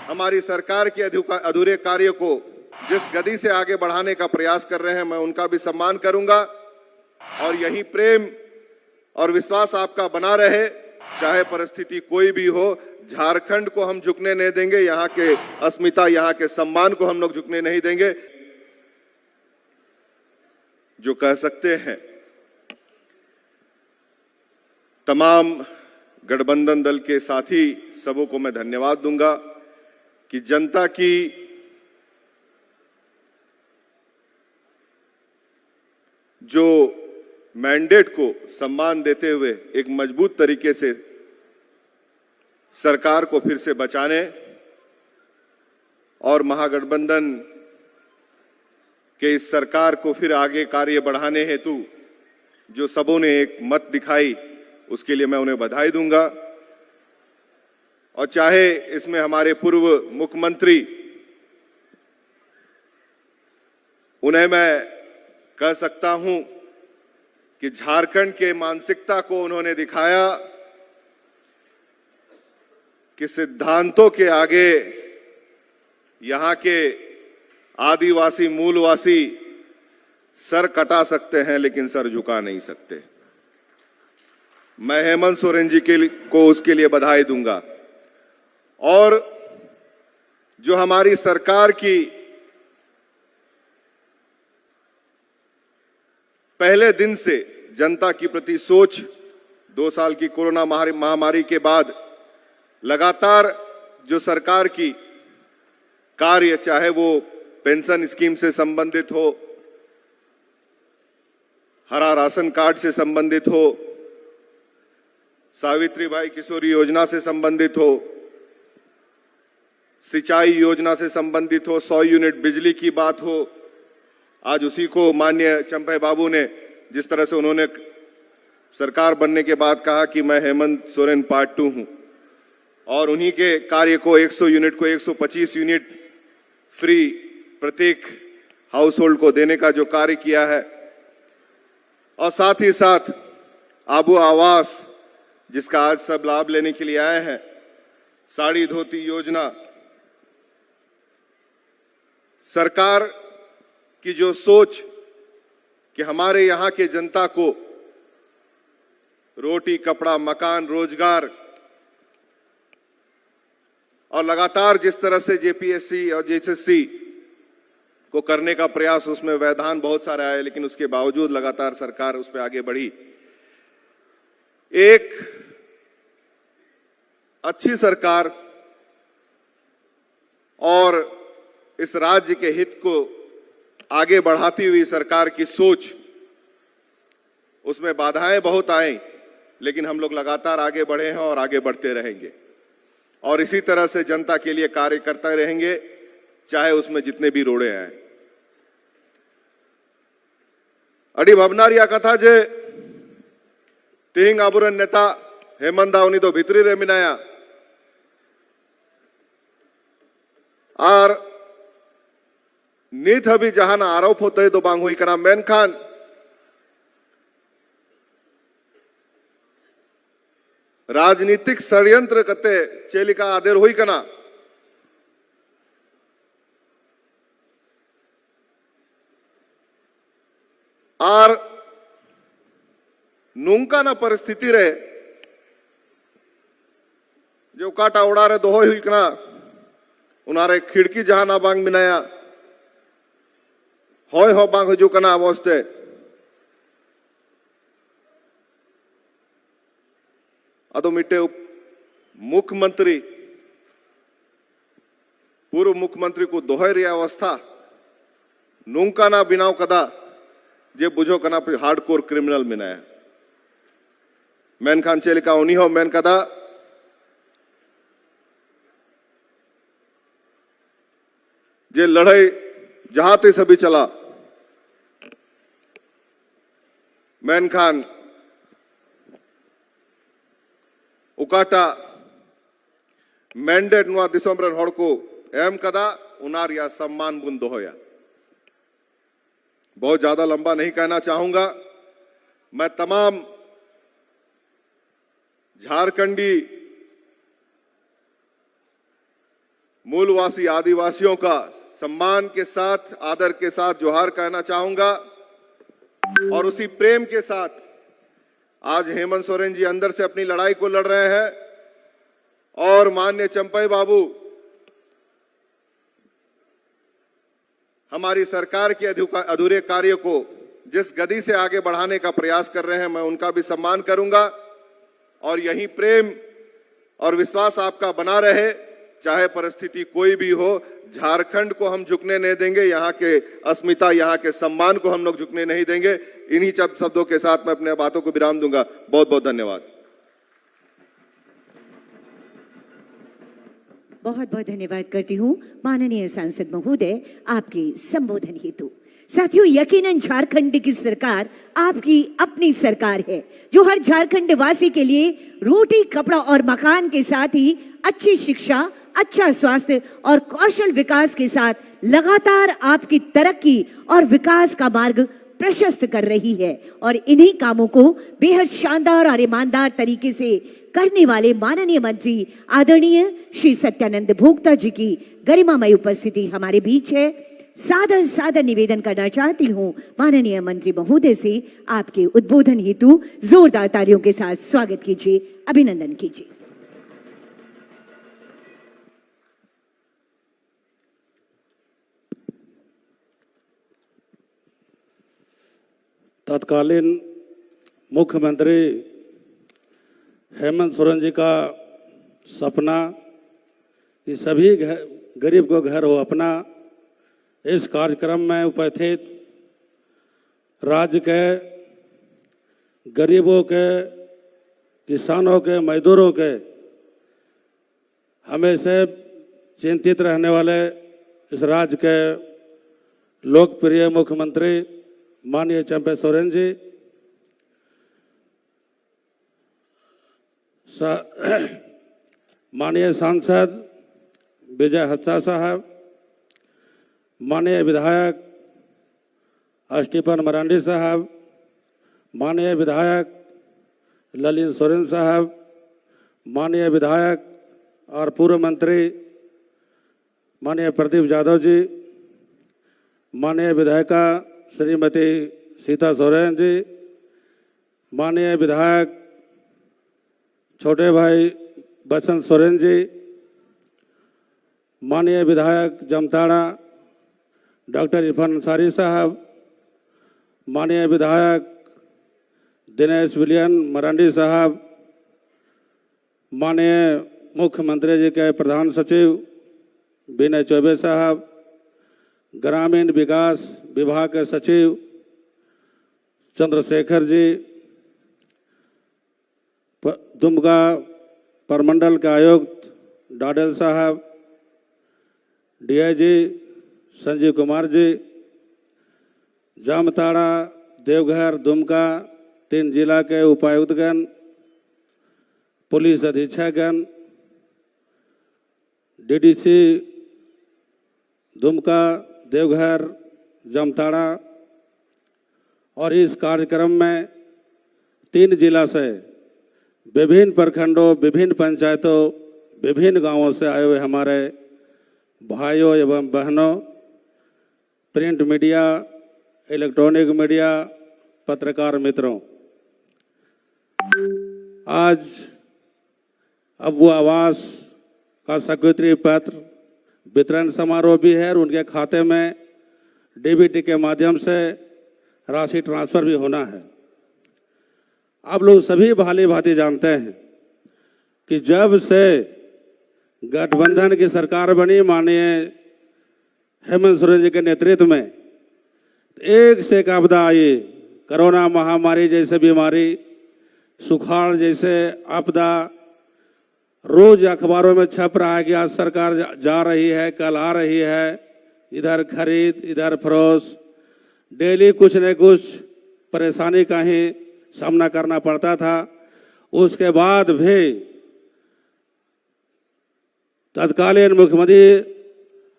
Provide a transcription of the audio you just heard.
हमारी सरकार के अधूरे कार्य को जिस गति से आगे बढ़ाने का प्रयास कर रहे हैं, मैं उनका भी सम्मान करूंगा। और यही प्रेम और विश्वास आपका बना रहे, चाहे परिस्थिति कोई भी हो। झारखंड को हम झुकने नहीं देंगे, यहाँ के अस्मिता, यहाँ के सम्मान को हम लोग झुकने नहीं देंगे। जो कह सकते हैं, तमाम गठबंधन दल के साथी सबों को मैं धन्यवाद दूंगा कि जनता की जो मैंडेट को सम्मान देते हुए एक मजबूत तरीके से सरकार को फिर से बचाने और महागठबंधन के इस सरकार को फिर आगे कार्य बढ़ाने हेतु जो सबों ने एक मत दिखाई, उसके लिए मैं उन्हें बधाई दूंगा। और चाहे इसमें हमारे पूर्व मुख्यमंत्री, उन्हें मैं कह सकता हूं कि झारखंड के मानसिकता को उन्होंने दिखाया कि सिद्धांतों के आगे यहां के आदिवासी मूलवासी सर कटा सकते हैं, लेकिन सर झुका नहीं सकते। मैं हेमंत सोरेन जी को उसके लिए बधाई दूंगा। और जो हमारी सरकार की पहले दिन से जनता की प्रति सोच, 2 साल की कोरोना महामारी के बाद लगातार जो सरकार की कार्य, चाहे वो पेंशन स्कीम से संबंधित हो, हरा राशन कार्ड से संबंधित हो, सावित्रीबाई किशोरी योजना से संबंधित हो, सिंचाई योजना से संबंधित हो, 100 यूनिट बिजली की बात हो, आज उसी को माननीय चंपे बाबू ने जिस तरह से उन्होंने सरकार बनने के बाद कहा कि मैं हेमंत सोरेन पार्ट 2 हूं, और उन्हीं के कार्य को 100 यूनिट को 125 यूनिट फ्री प्रत्येक हाउस होल्ड को देने का जो कार्य किया है, और साथ ही साथ आबू आवास जिसका आज सब लाभ लेने के लिए आए हैं, साड़ी धोती योजना, सरकार की जो सोच कि हमारे यहाँ के जनता को रोटी, कपड़ा, मकान, रोजगार, और लगातार जिस तरह से जेपीएससी और जेएसएससी को करने का प्रयास, उसमें व्यवधान बहुत सारे आए, लेकिन उसके बावजूद लगातार सरकार उस पर आगे बढ़ी। एक अच्छी सरकार और इस राज्य के हित को आगे बढ़ाती हुई सरकार की सोच, उसमें बाधाएं बहुत आई, लेकिन हम लोग लगातार आगे बढ़े हैं और आगे बढ़ते रहेंगे, और इसी तरह से जनता के लिए कार्य करते रहेंगे, चाहे उसमें जितने भी रोड़े आए। अड़ी भवनारिया कथा जे तिहिंग आबुरेन नेता हेमंत दा उनी तो भितरी रे मिनाया और नीत हबी जहां आरोप होते तो बांग हुई कना, मेनखान राजनीतिक षड्यंत्र कते चेलिका आदेर हुई कना। और नुंका ना परिस्थिति रे जो काटा उड़ा रे दोहो हुई कना, उनारे खिड़की जहां ना बांग मिनाया होय हो बांग हजू कना अवस्थे। अदो मिट्टे मुख्यमंत्री, पूर्व मुख्यमंत्री को दोहर रिया अवस्था नुंका ना बिनाव कदा जे बुझो कना हार्डकोर क्रिमिनल मिनाया। मेनखान चेलिका उन्हीं हो मेन कदा जे लड़ाई जहां ते सभी चला, मेनखान उकाटा मैंडेट नुआ दिसोम रन हड़ को एम कदा उनार या सम्मान बुन दोहोया। बहुत ज्यादा लंबा नहीं कहना चाहूंगा। मैं तमाम झारखंडी मूलवासी आदिवासियों का सम्मान के साथ, आदर के साथ जोहार कहना चाहूंगा। और उसी प्रेम के साथ आज हेमंत सोरेन जी अंदर से अपनी लड़ाई को लड़ रहे हैं और माननीय चंपई बाबू हमारी सरकार के अधूरे कार्य को जिस गति से आगे बढ़ाने का प्रयास कर रहे हैं, मैं उनका भी सम्मान करूंगा। और यही प्रेम और विश्वास आपका बना रहे, चाहे परिस्थिति कोई भी हो। झारखंड को हम झुकने नहीं देंगे, यहाँ के अस्मिता, यहाँ के सम्मान को हम लोग झुकने नहीं देंगे। इन्हीं शब्दों के साथ मैं अपने बातों को विराम दूंगा। बहुत बहुत धन्यवाद। बहुत बहुत धन्यवाद करती हूँ माननीय सांसद महोदय आपके संबोधन हेतु। साथियों, यकीनन झारखंड की सरकार आपकी अपनी सरकार है, जो हर झारखंड वासी के लिए रोटी, कपड़ा और मकान के साथ ही अच्छी शिक्षा, अच्छा स्वास्थ्य और कौशल विकास के साथ लगातार आपकी तरक्की और विकास का मार्ग प्रशस्त कर रही है। और इन्हीं कामों को बेहद शानदार और ईमानदार तरीके से करने वाले माननीय मंत्री आदरणीय श्री सत्यानंद भोक्ता जी की गरिमामय उपस्थिति हमारे बीच है। सादर सादर निवेदन करना चाहती हूँ माननीय मंत्री महोदय से, आपके उद्बोधन हेतु जोरदार तालियों के साथ स्वागत कीजिए, अभिनंदन कीजिए। तत्कालीन मुख्यमंत्री हेमंत सोरेन जी का सपना कि सभी गरीब को घर हो अपना, इस कार्यक्रम में उपस्थित राज्य के गरीबों के, किसानों के, मजदूरों के हमेशा चिंतित रहने वाले इस राज्य के लोकप्रिय मुख्यमंत्री माननीय चंपई सोरेन जी, माननीय सांसद विजय हत्सा साहब, माननीय विधायक स्टीफन मरांडी साहब, माननीय विधायक ललित सोरेन साहब, माननीय विधायक और पूर्व मंत्री माननीय प्रदीप यादव जी, माननीय विधायिका श्रीमती सीता सोरेन जी, माननीय विधायक छोटे भाई बसंत सोरेन जी, माननीय विधायक जमताड़ा डॉक्टर इरफान अंसारी साहब, माननीय विधायक दिनेश विलियन मरांडी साहब, माननीय मुख्यमंत्री जी के प्रधान सचिव विनय चौबे साहब, ग्रामीण विकास विभाग के सचिव चंद्रशेखर जी, दुमका प्रमंडल के आयुक्त डाडेल साहब, डीआईजी संजीव कुमार जी, जामताड़ा, देवघर, दुमका 3 जिला के उपायुक्तगण, पुलिस अधीक्षकगण, डीडीसी दुमका, देवघर, जामताड़ा। और इस कार्यक्रम में 3 जिला से विभिन्न प्रखंडों, विभिन्न पंचायतों, विभिन्न गांवों से आए हुए हमारे भाइयों एवं बहनों, प्रिंट मीडिया, इलेक्ट्रॉनिक मीडिया, पत्रकार मित्रों, आज अबू आवास का स्वीकृति पत्र वितरण समारोह भी है और उनके खाते में डीबीटी के माध्यम से राशि ट्रांसफर भी होना है। आप लोग सभी भाली भांति जानते हैं कि जब से गठबंधन की सरकार बनी माननीय हेमंत सोरेन जी के नेतृत्व में, एक से एक आपदा आई, कोरोना महामारी जैसे बीमारी, सुखाड़ जैसे आपदा, रोज अखबारों में छप रहा है कि आज सरकार जा रही है, कल आ रही है, इधर खरीद, इधर फरोश, डेली कुछ न कुछ परेशानी का ही सामना करना पड़ता था। उसके बाद भी तत्कालीन मुख्यमंत्री